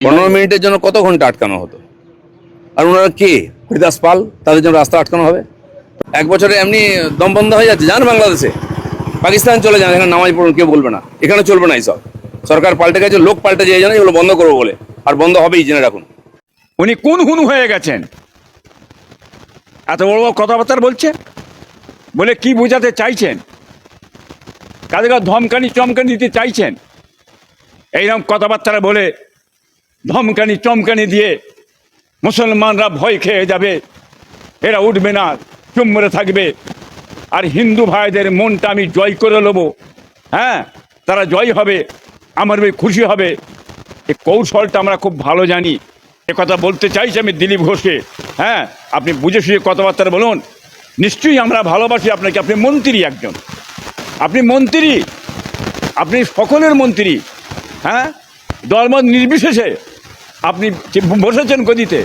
15 মিনিটের জন্য কত ঘন্টা আটকানো হতো? আর ওনারা কে? হরিদাস পাল, তাদের জন্য রাস্তা আটকানো হবে? এক বছরে এমনি দম বন্ধ হয়ে যাচ্ছে। যান বাংলাদেশে, পাকিস্তান চলে যান, এখানে নামাজ পড়ুন, কেউ বলবে না। এখানে চলবে না এইসব। সরকার পাল্টে গেছে, লোক পাল্টে যায়, জানে এগুলো বন্ধ করবো বলে, আর বন্ধ হবেই, জেনে রাখুন। উনি কোন হুনু হয়ে গেছেন? এত বড় বড় কথাবার্তা বলছে, বলে কি বোঝাতে চাইছেন? কাদের ধমকানি চমকানি দিতে চাইছেন? এইরকম কথাবার্তা বলে ধমকানি চমকানি দিয়ে মুসলমানরা ভয় খেয়ে যাবে, এরা উঠবে না, চুপ মেরে থাকবে, আর হিন্দু ভাইদের মনটা আমি জয় করে নেবো। হ্যাঁ, তারা জয় হবে, আমার ভাই খুশি হবে। এই কৌশলটা আমরা খুব ভালো জানি। কথা বলতে চাইছি আমি দিলীপ ঘোষকে। হ্যাঁ, আপনি বুঝে শুয়ে কথাবার্তা বলুন। নিশ্চয়ই আমরা ভালোবাসি আপনাকে, আপনি মন্ত্রী একজন, আপনি মন্ত্রী, আপনি সকলের মন্ত্রী। হ্যাঁ, দলমত নির্বিশেষে আপনি বসেছেন গদিতে,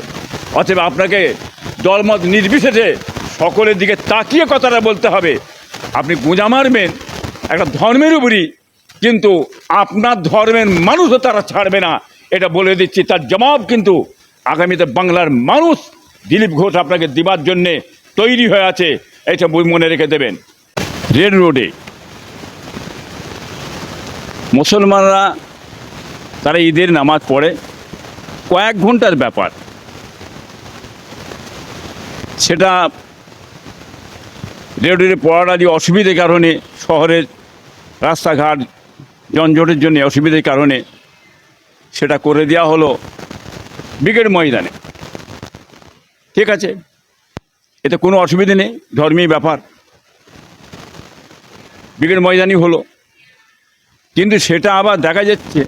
অতএব আপনাকে দলমত নির্বিশেষে সকলের দিকে তাকিয়ে কথাটা বলতে হবে। আপনি গুঁজা মারবেন একটা ধর্মের উপরই, কিন্তু আপনার ধর্মের মানুষও তারা ছাড়বে না, এটা বলে দিচ্ছি। তার জবাব কিন্তু আগামীতে বাংলার মানুষ দিলীপ ঘোষ আপনাকে দিবার জন্যে তৈরি হয়ে আছে, এটা মনে রেখে দেবেন। রেড রোডে মুসলমানরা তারা ঈদের নামাজ পড়ে, কয়েক ঘন্টার ব্যাপার। সেটা রেড রোডে পড়ার অসুবিধার কারণে, শহরের রাস্তাঘাট যানজটের জন্য অসুবিধার কারণে সেটা করে দেওয়া হলো ব্রিগেড ময়দানে। ঠিক আছে, এতে কোনো অসুবিধা নেই, ধর্মীয় ব্যাপার, ব্রিগেড ময়দানই হলো। কিন্তু সেটা আবার দেখা যাচ্ছে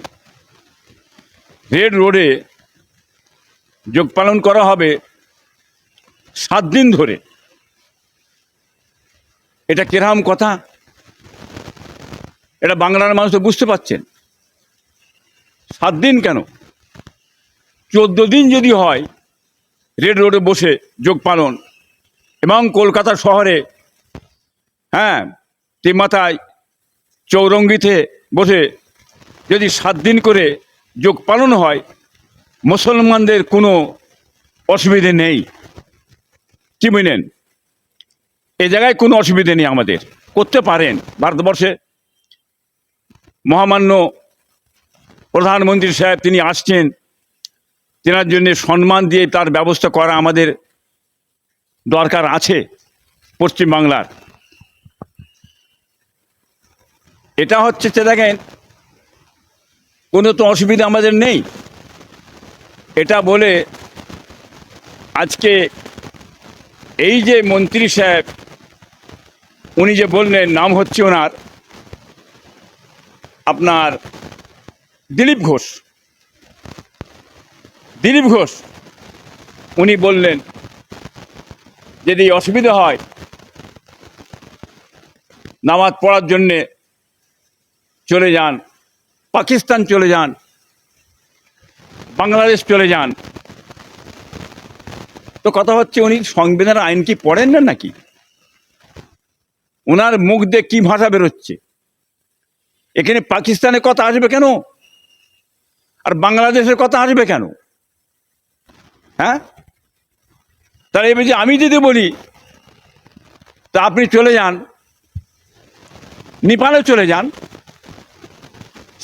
রেড রোডে যোগ পালন করা হবে 7 দিন ধরে। এটা কিরকম কথা? এটা বাংলার মানুষ তো বুঝতে পারছেন। 7 দিন কেন, 14 দিন যদি হয় রেড রোডে বসে যোগ পালন, এবং কলকাতা শহরে, হ্যাঁ, তিমাতায় চৌরঙ্গিতে বসে যদি 7 দিন করে যোগ পালন হয়, মুসলমানদের কোনো অসুবিধে নেই। কি বুঝলেন? এ জায়গায় কোনো অসুবিধে নেই, আমাদের করতে পারেন। ভারতবর্ষে মহামান্য প্রধানমন্ত্রী সাহেব তিনি আসছেন, তেনার জন্য সম্মান দিয়ে তার ব্যবস্থা করা আমাদের দরকার আছে পশ্চিমবাংলার। এটা হচ্ছে দেখেন, কোনো তো অসুবিধা আমাদের নেই। এটা বলে আজকে এই যে মন্ত্রী সাহেব, উনি যে বললেন, নাম হচ্ছে ওনার আপনার দিলীপ ঘোষ, দিলীপ ঘোষ, উনি বললেন যদি অসুবিধা হয় নামাজ পড়ার জন্যে চলে যান, পাকিস্তান চলে যান, বাংলাদেশ চলে যান। তো কথা হচ্ছে উনি সংবিধানের আইন কি পড়েন না নাকি? ওনার মুখ দিয়ে কি ভাষা বেরোচ্ছে? এখানে পাকিস্তানের কথা আসবে কেন, আর বাংলাদেশের কথা আসবে কেন? হ্যাঁ, তাহলে এবার যে আমি যদি বলি তা আপনি চলে যান নেপালে, চলে যান,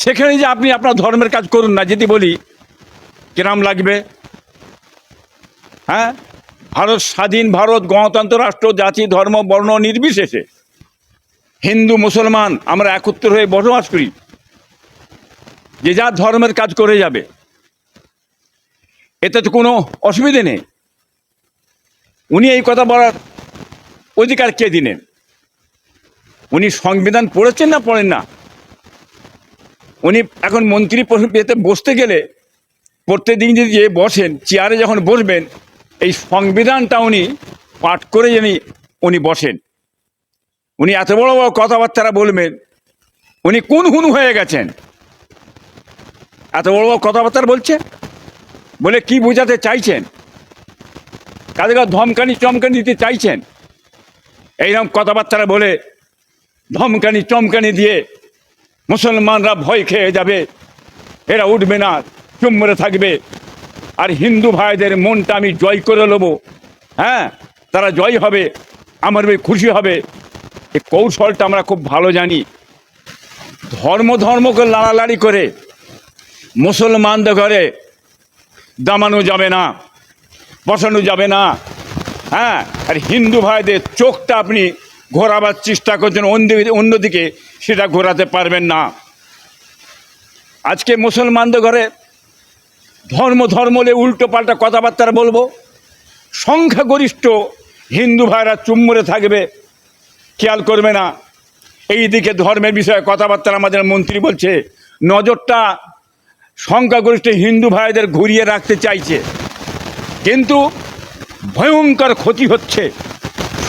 সেখানে যে আপনি আপনার ধর্মের কাজ করুন না, যদি বলি কিরাম লাগবে? হ্যাঁ, ভারত স্বাধীন, ভারত গণতন্ত্র রাষ্ট্র, জাতি ধর্ম বর্ণ নির্বিশেষে হিন্দু মুসলমান আমরা একত্র হয়ে বসবাস করি, যে যার ধর্মের কাজ করে যাবে, এতে তো কোনো অসুবিধে নেই। উনি এই কথা বলার অধিকার কে দিলেন? উনি সংবিধান পড়েছেন না পড়েন না? উনি এখন মন্ত্রী পেতে বসতে গেলে প্রত্যেকদিন যদি যে বসেন, চেয়ারে যখন বসবেন, এই সংবিধানটা উনি পাঠ করে জানি উনি বসেন। উনি এত বড় বড় কথাবার্তা বলবেন, উনি কোন হুনু হয়ে গেছেন? এত বড় বড় কথাবার্তা বলছে, বলে কি বোঝাতে চাইছেন? কাদের ধমকানি চমকানি দিতে চাইছেন? এইরকম কথাবার্তা বলে ধমকানি চমকানি দিয়ে মুসলমানরা ভয় খেয়ে যাবে, এরা উঠবে না, চুম্বরে থাকবে, আর হিন্দু ভাইদের মনটা আমি জয় করে নেবো, হ্যাঁ তারা জয় হবে, আমার ভাই খুশি হবে। এই কৌশলটা আমরা খুব ভালো জানি। ধর্মকে লাড়ালাড়ি করে মুসলমানদের ঘরে দামানো যাবে না, বসানো যাবে না, হ্যাঁ। আর হিন্দু ভাইদের চোখটা আপনি ঘোরাবার চেষ্টা করছেন অন্যদিকে, সেটা ঘোরাতে পারবেন না। আজকে মুসলমানদের ঘরে ধর্মলে উল্টো পাল্টা কথাবার্তা বলবো, সংখ্যাগরিষ্ঠ হিন্দু ভাইরা চুম্বরে থাকবে, খেয়াল করবে না। এই দিকে ধর্মের বিষয়ে কথাবার্তা আমাদের মন্ত্রী বলছে, নজরটা সংখ্যাগরিষ্ঠ হিন্দু ভাইদের ঘুরিয়ে রাখতে চাইছে, কিন্তু ভয়ঙ্কর ক্ষতি হচ্ছে।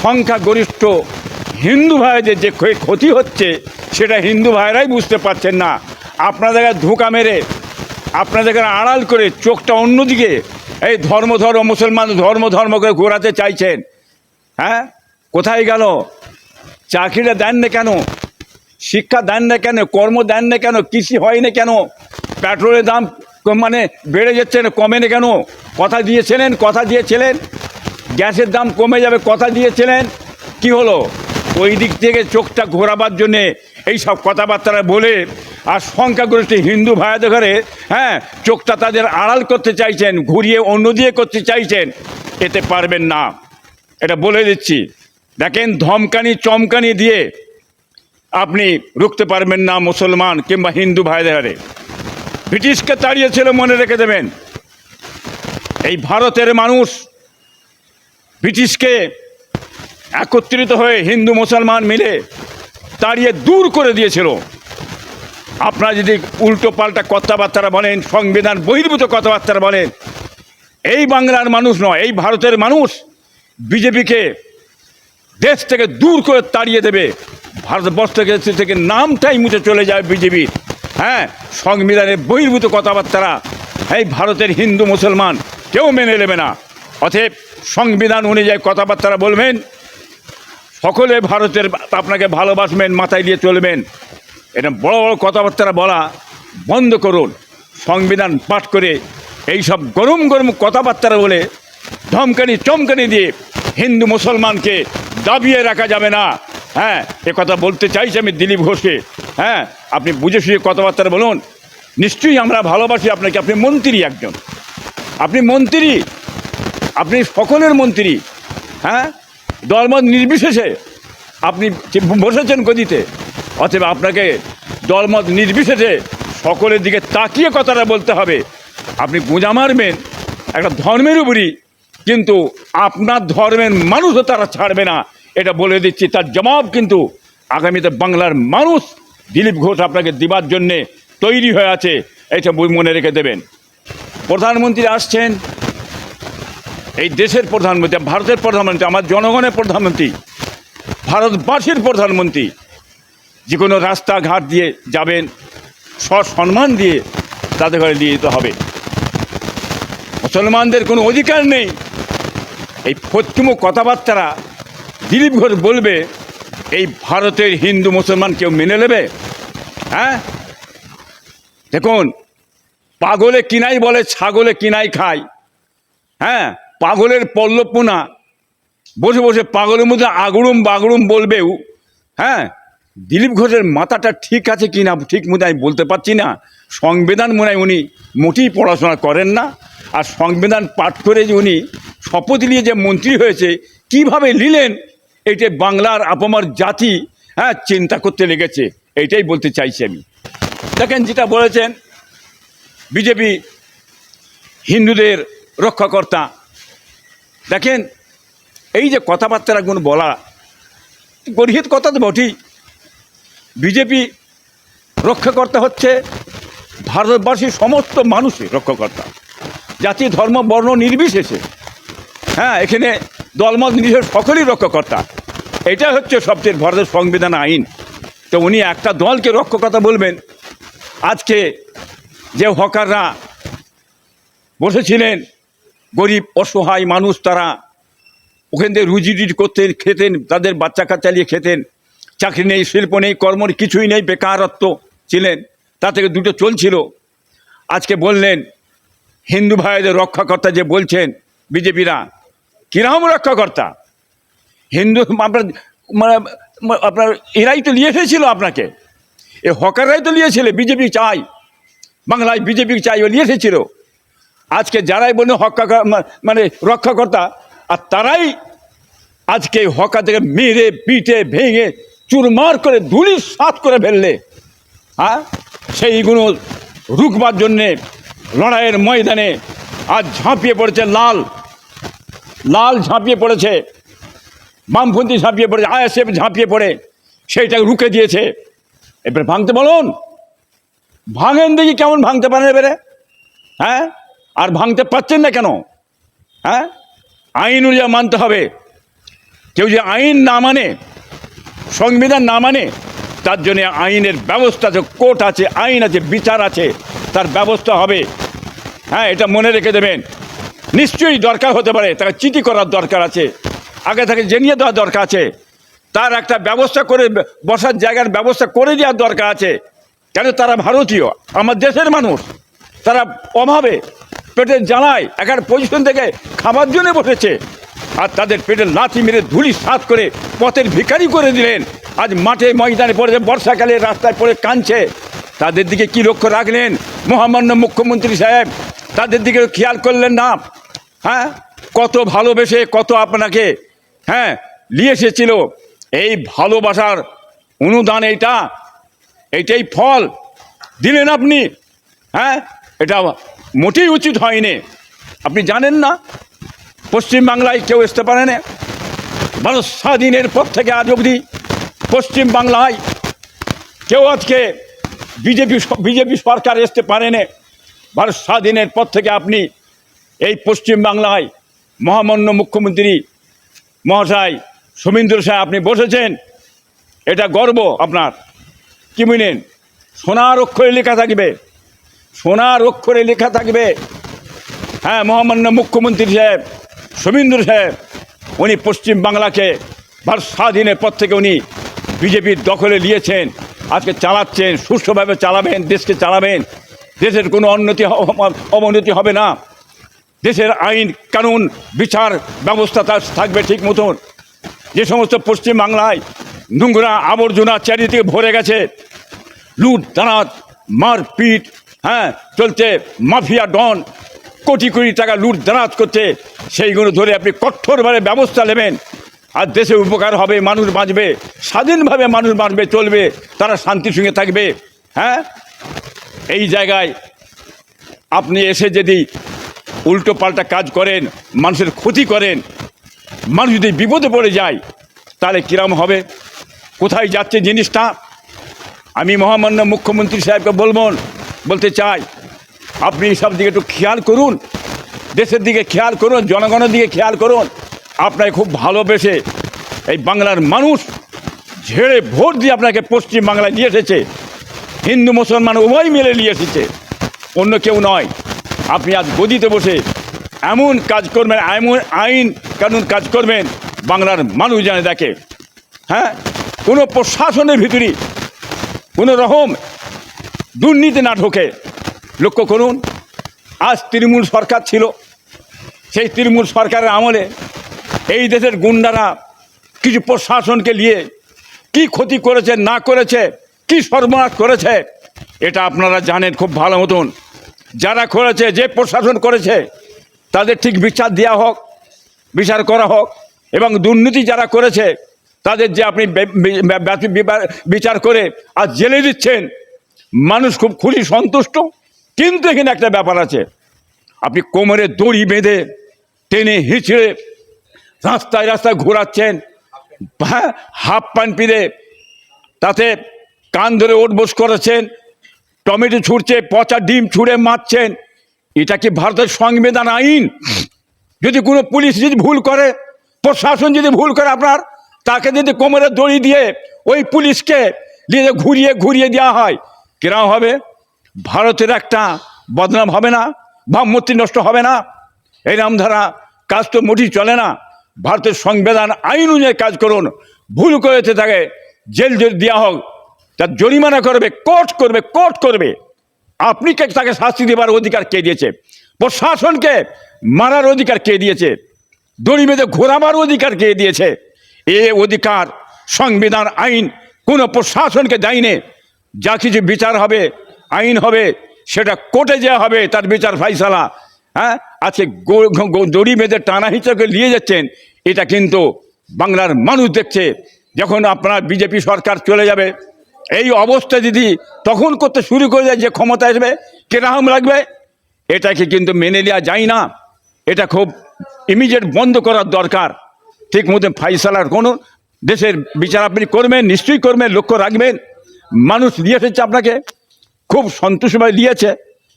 সংখ্যাগরিষ্ঠ হিন্দু ভাইদের যে ক্ষতি হচ্ছে সেটা হিন্দু ভাইরাই বুঝতে পারছেন না। আপনাদের ধোঁকা মেরে, আপনাদের আড়াল করে চোখটা অন্যদিকে এই ধর্ম মুসলমান ধর্ম করে ঘোরাতে চাইছেন। হ্যাঁ, কোথায় গেল? চাকরিটা দেন না কেন? শিক্ষা দেন না কেন? কর্ম দেন না কেন? কৃষি হয় না কেন? পেট্রোলের দাম মানে বেড়ে যাচ্ছে না, কমে না কেন? কথা দিয়েছিলেন গ্যাসের দাম কমে যাবে, কথা দিয়েছিলেন, কি হলো? ওই দিক থেকে চোখটা ঘোরাবার জন্যে এই সব কথাবার্তা বলে আর সংখ্যাগরিষ্ঠ হিন্দু ভাইদের ঘরে, হ্যাঁ, চোখটা তাদের আড়াল করতে চাইছেন, ঘুরিয়ে অন্য দিয়ে করতে চাইছেন। এতে পারবেন না, এটা বলে দিচ্ছি। দেখেন, চমকানি দিয়ে আপনি রুখতে পারবেন না মুসলমান কিংবা হিন্দু ভাইদের ঘরে। ব্রিটিশকে তাড়িয়েছিল, মনে রেখে দেবেন। এই ভারতের মানুষ ব্রিটিশকে একত্রিত হয়ে হিন্দু মুসলমান মিলে তাড়িয়ে দূর করে দিয়েছিল। আপনারা যদি উল্টো পাল্টা কথাবার্তা বলেন, সংবিধান বহির্ভূত কথাবার্তা বলেন, এই বাংলার মানুষ নয়, এই ভারতের মানুষ বিজেপিকে দেশ থেকে দূর করে তাড়িয়ে দেবে। ভারতবর্ষ থেকে নামটাই মুছে চলে যায় বিজেপির। হ্যাঁ, সংবিধানের বহির্ভূত কথাবার্তা এই ভারতের হিন্দু মুসলমান কেউ মেনে নেবে না। অতএব সংবিধান অনুযায়ী কথাবার্তা বলবেন, সকলে ভারতের আপনাকে ভালোবাসবেন, মাথায় দিয়ে চলবেন। এটা বড় বড় কথাবার্তা বলা বন্ধ করুন। সংবিধান পাঠ করে এই সব গরম কথাবার্তা বলে চমকানি দিয়ে হিন্দু মুসলমানকে দাবিয়ে রাখা যাবে না। হ্যাঁ, এ কথা বলতে চাইছি আমি দিলীপ ঘোষকে। হ্যাঁ, আপনি বুঝে শুয়ে কথাবার্তা বলুন। নিশ্চয়ই আমরা ভালোবাসি আপনাকে, আপনি মন্ত্রী একজন, আপনি মন্ত্রী, আপনি সকলের মন্ত্রী। হ্যাঁ, দলমত নির্বিশেষে আপনি বসেছেন গদিতে। অতএব আপনাকে দলমত নির্বিশেষে সকলের দিকে তাকিয়ে কথাটা বলতে হবে। আপনি গোঁজা মারবেন একটা ধর্মের উপরই, কিন্তু আপনার ধর্মের মানুষও তারা ছাড়বে না, এটা বলে দিচ্ছি। তার জবাব কিন্তু আগামীতে বাংলার মানুষ দিলীপ ঘোষ আপনাকে দিবার জন্যে তৈরি হয়ে আছে, এটা মনে রেখে দেবেন। প্রধানমন্ত্রী আসছেন, এই দেশের প্রধানমন্ত্রী, ভারতের প্রধানমন্ত্রী, আমার জনগণের প্রধানমন্ত্রী, ভারতবাসীর প্রধানমন্ত্রী। যে কোনো রাস্তাঘাট দিয়ে যাবেন, সসম্মান দিয়ে তাদের ঘরে নিয়ে যেতে হবে। মুসলমানদের কোনো অধিকার নেই। এই পশ্চিম কথাবার্তা দিলীপ ঘোষ বলবে, এই ভারতের হিন্দু মুসলমান কেউ মেনে নেবে? হ্যাঁ, দেখুন, পাগলে কিনাই বলে, ছাগলে কিনাই খায়। হ্যাঁ, পাগলের পল্লবপোনা বসে বসে পাগলের মধ্যে আগুড়ুম বাগুড়ুম বলবেও। হ্যাঁ, দিলীপ ঘোষের মাথাটা ঠিক আছে কি না ঠিক মতো আমি বলতে পারছি না। সংবিধান মনে হয় উনি মোটেই পড়াশোনা করেন না। আর সংবিধান পাঠ করে যে উনি শপথ নিয়ে যে মন্ত্রী হয়েছে, কিভাবে নিলেন, এইটা বাংলার আপামর জাতি হ্যাঁ চিন্তা করতে লেগেছে। এইটাই বলতে চাইছি আমি। দেখেন, যেটা বলেছেন বিজেপি হিন্দুদের রক্ষাকর্তা, দেখেন এই যে কথাবার্তাগুলো বলা গরিহিত কথা তো বটেই। বিজেপি রক্ষাকর্তা হচ্ছে ভারতবর্ষের সমস্ত মানুষের রক্ষাকর্তা, জাতি ধর্ম বর্ণ নির্বিশেষে। হ্যাঁ, এখানে দলমত নির্বিশেষে সকলেই রক্ষাকর্তা। এটা হচ্ছে সবচেয়ে ভারতের সংবিধান আইন। তো উনি একটা দলকে রক্ষাকর্তা বলবেন। আজকে যে হকাররা বসেছিলেন, গরিব অসহায় মানুষ, তারা ওখান থেকে রুজি করতেন, খেতেন, তাদের বাচ্চা কাচ্চা নিয়ে খেতেন। চাকরি নেই, শিল্প নেই, কর্ম কিছুই নেই, বেকারত্ব ছিলেন, তা থেকে দুটো চলছিল। আজকে বললেন হিন্দু ভাইদের রক্ষাকর্তা যে বলছেন বিজেপিরা, কিরকম রক্ষাকর্তা? হিন্দু আপনার মানে আপনার এরাই তো নিয়ে এসেছিল আপনাকে, এ হকাররাই তো নিয়েছিল বিজেপি চাই, বাংলায় বিজেপি চাই ও নিয়ে এসেছিল। আজকে যারাই বলে মানে রক্ষাকর্তা, আর তারাই আজকে হকার থেকে মেরে পিটে ভেঙে চুরমার করে ধুলির সাত করে ফেললে। হ্যাঁ, সেইগুলো রুখবার জন্যে লড়াইয়ের ময়দানে আজ ঝাঁপিয়ে পড়েছে লাল ঝাঁপিয়ে পড়েছে, বামপন্থী ঝাঁপিয়ে পড়েছে, আইএসএফ ঝাঁপিয়ে পড়ে সেইটাকে রুখে দিয়েছে। এবারে ভাঙতে বলুন, ভাঙেন দেখি কেমন ভাঙতে পারেন এবারে। হ্যাঁ, আর ভাঙতে পারছেন না কেন? হ্যাঁ, আইন অনুযায়ী মানতে হবে। কেউ যে আইন না মানে, সংবিধান না মানে, তার জন্য আইনের ব্যবস্থা আছে, কোর্ট আছে, আইন আছে, বিচার আছে, তার ব্যবস্থা হবে। হ্যাঁ, এটা মনে রেখে দেবেন। নিশ্চয়ই দরকার হতে পারে, তাকে চিঠি করার দরকার আছে, আগে থেকে জানিয়ে দেওয়ার দরকার আছে, তার একটা ব্যবস্থা করে বসার জায়গার ব্যবস্থা করে দেওয়ার দরকার আছে। কেন? তারা ভারতীয়, আমার দেশের মানুষ, তারা অভাবে পেটের জ্বালায় একার পজিশন থেকে খাবার জন্য বসেছে, আর তাদের পেটের লাথি মেরে ধুলি সাত করে পথের ভিখারি করে দিলেন। আজ মাঠে ময়দানে পড়েছে, বর্ষাকালে রাস্তায় পড়ে কাঁদছে। তাদের দিকে কি লক্ষ্য রাখলেন মহামান্য মুখ্যমন্ত্রী সাহেব? তাদের দিকে খেয়াল করলেন না? হ্যাঁ, কত ভালোবেসে, কত আপনাকে হ্যাঁ নিয়ে এসেছিল। এই ভালোবাসার অনুদান এইটাই ফল দিলেন আপনি। হ্যাঁ, এটা মোটেই উচিত হয়নি। আপনি জানেন না পশ্চিমবাংলায় কেউ আসতে পারে না? ভারত স্বাধীনের পর থেকে আজ অবধি পশ্চিমবাংলায় কেউ আজকে বিজেপি সরকার আসতে পারে না। ভারত স্বাধীনের পর থেকে আপনি এই পশ্চিমবাংলায় মহামান্য মুখ্যমন্ত্রী মহাশয় শোভেন্দু সাহেব আপনি বসেছেন, এটা গর্ব আপনার। কি বুঝলেন? সোনার অক্ষরে লেখা থাকবে, সোনার অক্ষরে লেখা থাকবে। হ্যাঁ, মহামান্য মুখ্যমন্ত্রী সাহেব শোভেন্দু সাহেব, উনি পশ্চিমবাংলাকে ভারত স্বাধীনের পর থেকে উনি বিজেপির দখলে নিয়েছেন, আজকে চালাচ্ছেন, সুষ্ঠুভাবে চালাবেন, দেশকে চালাবেন। দেশের কোনো অবনতি হবে না। দেশের আইন কানুন বিচার ব্যবস্থা তার থাকবে ঠিক মতন। যে সমস্ত পশ্চিমবাংলায় নোংরা আবর্জনা চারিদিকে ভরে গেছে, লুট দাঁড়াত মারপিট, হ্যাঁ চলছে, মাফিয়া ডন কোটি কোটি টাকা লুট দাঁড়াত করছে, সেইগুলো ধরে আপনি কঠোরভাবে ব্যবস্থা নেবেন। আর দেশে উপকার হবে, মানুষ বাঁচবে, স্বাধীনভাবে মানুষ বাঁচবে, চলবে, তারা শান্তির সঙ্গে থাকবে। হ্যাঁ, এই জায়গায় আপনি এসে যদি উল্টো পাল্টা কাজ করেন, মানুষের ক্ষতি করেন, মানুষ যদি বিপদে পড়ে যায়, তাহলে কিরম হবে? কোথায় যাচ্ছে জিনিসটা? আমি মহামান্য মুখ্যমন্ত্রী সাহেবকে বলতে চাই, আপনি সব দিকে একটু খেয়াল করুন, দেশের দিকে খেয়াল করুন, জনগণের দিকে খেয়াল করুন। আপনাকে খুব ভালোবেসে এই বাংলার মানুষ ঝেড়ে ভোট দিয়ে আপনাকে পশ্চিমবাংলায় নিয়ে এসেছে। হিন্দু মুসলমান উভয় মিলে নিয়ে এসেছে, অন্য কেউ নয়। আপনি আজ গদিতে বসে এমন কাজ করবেন, এমন আইন কানুন কাজ করবেন, বাংলার মানুষ জানে দেখে। হ্যাঁ, কোনো প্রশাসনের ভিতরে কোনো রকম দুর্নীতি না ঢোকে। লক্ষ্য করুন, আজ তৃণমূল সরকার ছিল, সেই তৃণমূল সরকারের আমলে এই দেশের গুন্ডারা কিছু প্রশাসনকে নিয়ে কি ক্ষতি করেছে না করেছে, কি সর্বনাশ করেছে, এটা আপনারা জানেন খুব ভালো মতন। যারা করেছে, যে প্রশাসন করেছে, তাদের ঠিক বিচার দেওয়া হোক, বিচার করা হোক। এবং দুর্নীতি যারা করেছে তাদের যে আপনি বিচার করে আর জেলে দিচ্ছেন, মানুষ খুব খুশি সন্তুষ্ট। কিন্তু এখানে একটা ব্যাপার আছে, আপনি কোমরে দড়ি বেঁধে টেনে হিঁচড়ে রাস্তায় রাস্তায় ঘোরাচ্ছেন, হ্যাঁ, হাফ প্যান্ট পিঁধে, তাতে কান ধরে ওঠবোস করেছেন, টমেটো ছুঁড়ছে, পচা ডিম ছুঁড়ে মারছেন। এটা কি ভারতের সংবিধান আইন? যদি কোনো পুলিশ যদি ভুল করে, প্রশাসন যদি ভুল করে, আপনার তাকে যদি কোমরে দড়ি দিয়ে ওই পুলিশকে নিয়ে ঘুরিয়ে দেওয়া হয়, কিরকম হবে? ভারতের একটা বদনাম হবে না? ভাবমূর্তি নষ্ট হবে না? এই নামধারা কাজ তো মোটেই চলে না। ভারতের সংবিধান আইন অনুযায়ী কাজ করুন। ভুল করেছে তাকে জেল যদি দেওয়া হোক, তার জরিমানা করবে, কোর্ট করবে। আপনি তাকে শাস্তি দেবার অধিকার কে দিয়েছে? প্রশাসনকে মারার অধিকার কে দিয়েছে? দড়ি বেঁধে ঘোরাবার অধিকার কে দিয়েছে? এ অধিকার সংবিধান আইন কোনো প্রশাসনকে দেয়নি। যা কিছু বিচার হবে, আইন হবে, সেটা কোর্টে যাওয়া হবে, তার বিচার ফাইসালা। হ্যাঁ, আজকে দড়ি বেঁধে টানা হিচকে নিয়ে যাচ্ছেন, এটা কিন্তু বাংলার মানুষ দেখছে। যখন আপনার বিজেপি সরকার চলে যাবে, এই অবস্থা যদি তখন করতে শুরু করে যায়, যে ক্ষমতা আসবে কিরকম লাগবে, এটাকে কিন্তু মেনে নেওয়া যায় না। এটা খুব ইমিডিয়েট বন্ধ করার দরকার। ঠিক মতো ফাইসালার কোনো দেশের বিচার আপনি করবেন, নিশ্চয়ই করবেন, লক্ষ্য রাখবেন। মানুষ দিয়ে এসেছে আপনাকে, খুব সন্তোষভাবে দিয়েছে।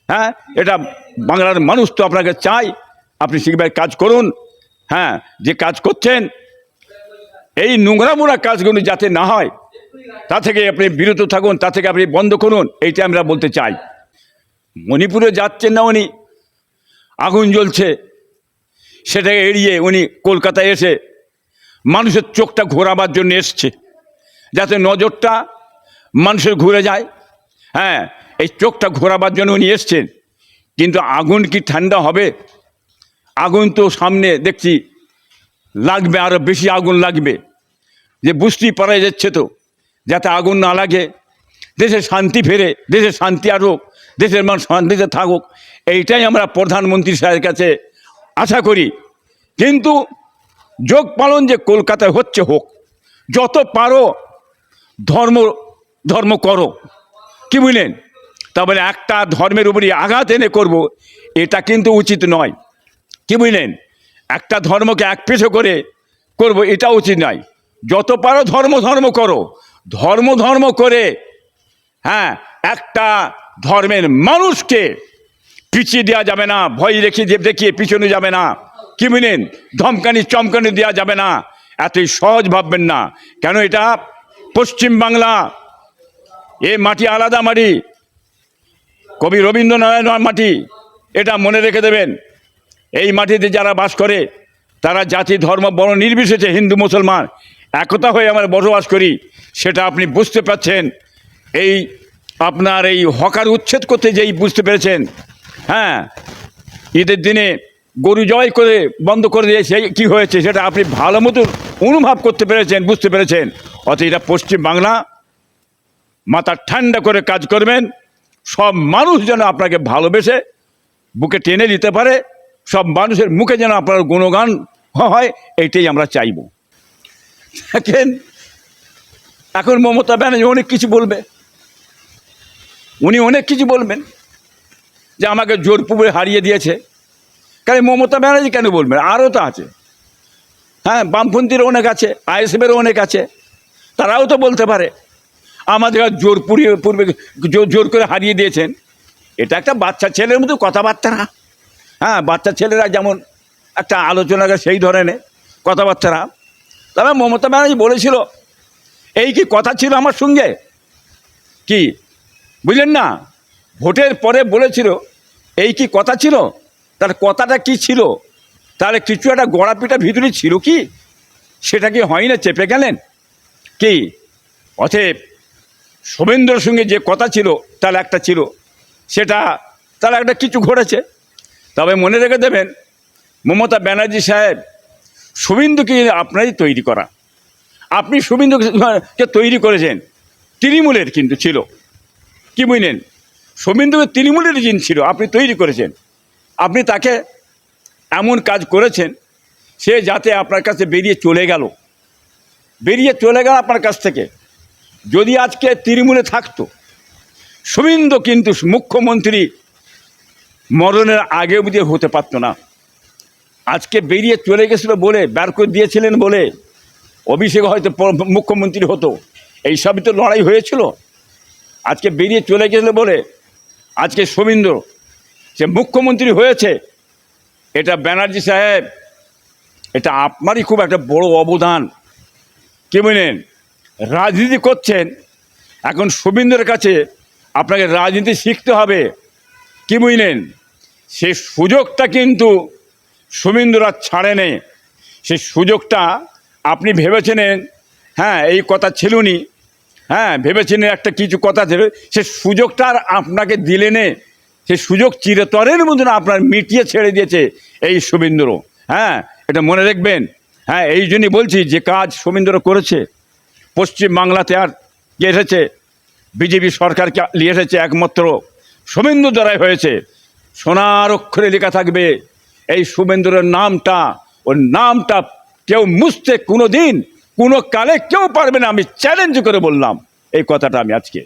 হ্যাঁ, এটা বাংলার মানুষ তো আপনাকে চাই, আপনি সেভাবে কাজ করুন। হ্যাঁ, যে কাজ করছেন এই নোংরা কাজগুলো যাতে না হয়, তা থেকে আপনি বিরত থাকুন, তা থেকে আপনি বন্ধ করুন, এইটা আমরা বলতে চাই। মণিপুরে যাচ্ছেন না উনি, আগুন জ্বলছে, সেটাকে এড়িয়ে উনি কলকাতায় এসে মানুষের চোখটা ঘোরাবার জন্য এসছে, যাতে নজরটা মানুষের ঘুরে যায়। হ্যাঁ, এই চোখটা ঘোরাবার জন্য উনি এসছেন। কিন্তু আগুন কি ঠান্ডা হবে? আগুন তো সামনে দেখছি লাগবে, আরও বেশি আগুন লাগবে। যে বুঝতেই পারা যাচ্ছে তো, যাতে আগুন না লাগে, দেশে শান্তি ফেরে, দেশে শান্তি আসুক, দেশের মানুষ শান্তিতে থাকুক, এইটাই আমরা প্রধানমন্ত্রী সাহেবের কাছে আশা করি। কিন্তু যোগ পালন যে কলকাতায় হচ্ছে, হোক, যত পারো ধর্ম করো, কি বুঝলেন? তারপরে একটা ধর্মের উপরই আঘাত এনে করব, এটা কিন্তু উচিত নয়, কি বুঝলেন? একটা ধর্মকে এক পেশো করে করব, এটা উচিত নয়। যত পারো ধর্ম করো, ধর্ম করে, হ্যাঁ, একটা ধর্মের মানুষকে পিছিয়ে দেওয়া যাবে না, ভয় দেখিয়ে পিছনে যাবে না, কি বুঝলেন? চমকানি দেওয়া যাবে না, এতই সহজ ভাববেন না। কেন? এটা পশ্চিম বাংলা, এ মাটি আলাদা মাটি, কবি রবীন্দ্রনারায়ণ মাটি, এটা মনে রেখে দেবেন। এই মাটিতে যারা বাস করে, তারা জাতি ধর্ম বর্ণ নির্বিশেষে, হিন্দু মুসলমান একতা হয়ে আমরা বসবাস করি, সেটা আপনি বুঝতে পারছেন। এই আপনার এই হকার উচ্ছেদ করতে যেই বুঝতে পেরেছেন, হ্যাঁ, ঈদের দিনে গরু জবাই করে বন্ধ করে দিয়ে সেই কী হয়েছে, সেটা আপনি ভালো মতো অনুভব করতে পেরেছেন, বুঝতে পেরেছেন। অতএব এটা পশ্চিম বাংলা, মাথা ঠান্ডা করে কাজ করবেন। সব মানুষ যেন আপনাকে ভালোবেসে বুকে টেনে দিতে পারে, সব মানুষের মুখে যেন আপনার গুণগান হয়, এইটাই আমরা চাইব। দেখেন, এখন মমতা ব্যানার্জি অনেক কিছু বলবে, উনি অনেক কিছু বলবেন যে আমাকে জোরপূর্বক হারিয়ে দিয়েছে। কারণ মমতা ব্যানার্জি কেন বলবেন? আরও তো আছে, হ্যাঁ, বামপন্থীরও অনেক আছে, আইএসএফেরও অনেক আছে, তারাও তো বলতে পারে আমাদের পূর্বে জোর করে হারিয়ে দিয়েছেন। এটা একটা বাচ্চা ছেলের মতো কথাবার্তা না। হ্যাঁ, বাচ্চা ছেলেরা যেমন একটা আলোচনা করে, সেই ধরনের কথাবার্তারা। তবে মমতা ব্যানার্জি বলেছিল, এই কি কথা ছিল আমার সঙ্গে, কি বুঝলেন না? ভোটের পরে বলেছিল, এই কি কথা ছিল? তার কথাটা কি ছিল? তাহলে কিছু একটা গড়াপিটা ভিতরে ছিল কি? সেটা কি হয় না, চেপে গেলেন কি? অতএব শুভেন্দুর সঙ্গে যে কথা ছিল, তাহলে একটা ছিল, সেটা তাহলে একটা কিছু ঘটেছে। তবে মনে রেখে দেবেন, মমতা ব্যানার্জি সাহেব, শুভেন্দুকে আপনারই তৈরি করা, আপনি শুভেন্দুকে তৈরি করেছেন, তৃণমূলের কিন্তু ছিল, কি বুঝলেন? শুভেন্দুকে তৃণমূলের জিন ছিল, আপনি তৈরি করেছেন। আপনি তাকে এমন কাজ করেছেন, সে যাতে আপনার কাছে বেরিয়ে চলে গেল আপনার কাছ থেকে। যদি আজকে তৃণমূলে থাকতো, শুভেন্দু কিন্তু মুখ্যমন্ত্রী মরণের আগে অবধি হতে পারত না। আজকে বেরিয়ে চলে গেছিল বলে, বের করে দিয়েছিলেন বলে, অভিষেক হয়তো মুখ্যমন্ত্রী হতো। এই সবই তো লড়াই হয়েছিল। আজকে বেরিয়ে চলে গেছিল বলে আজকে শুভেন্দু সে মুখ্যমন্ত্রী হয়েছে। এটা ব্যানার্জি সাহেব, এটা আপনারই খুব একটা বড় অবদান, কি বলেন? রাজনীতি করছেন, এখন শুভেন্দুর কাছে আপনাকে রাজনীতি শিখতে হবে, কি বুঝলেন? সেই সুযোগটা কিন্তু শুভেন্দুরা ছাড়ে নেই। সেই সুযোগটা আপনি ভেবেছিলেন, হ্যাঁ, এই কথা ছিলনি, হ্যাঁ, ভেবেছিলেন একটা কিছু কথা ছিল, সে সুযোগটা আর আপনাকে দিলে নে, সেই সুযোগ চিরতরের মধ্যে আপনার মিটিয়ে ছেড়ে দিয়েছে এই শুভেন্দুর। হ্যাঁ, এটা মনে রাখবেন। হ্যাঁ, এই জন্যই বলছি যে কাজ শুভেন্দুর করেছে। পশ্চিম বাংলাতে আর কে এসেছে? বিজেপি সরকারকে নিয়ে এসেছে একমাত্র শুভেন্দু দ্বারাই হয়েছে। সোনার অক্ষরে লেখা থাকবে এই শুভেন্দুরের নামটা। ওর নামটা কেউ মুছতে কোনো দিন কোনো কালে কেউ পারবে না। আমি চ্যালেঞ্জ করে বললাম এই কথাটা আমি আজকে।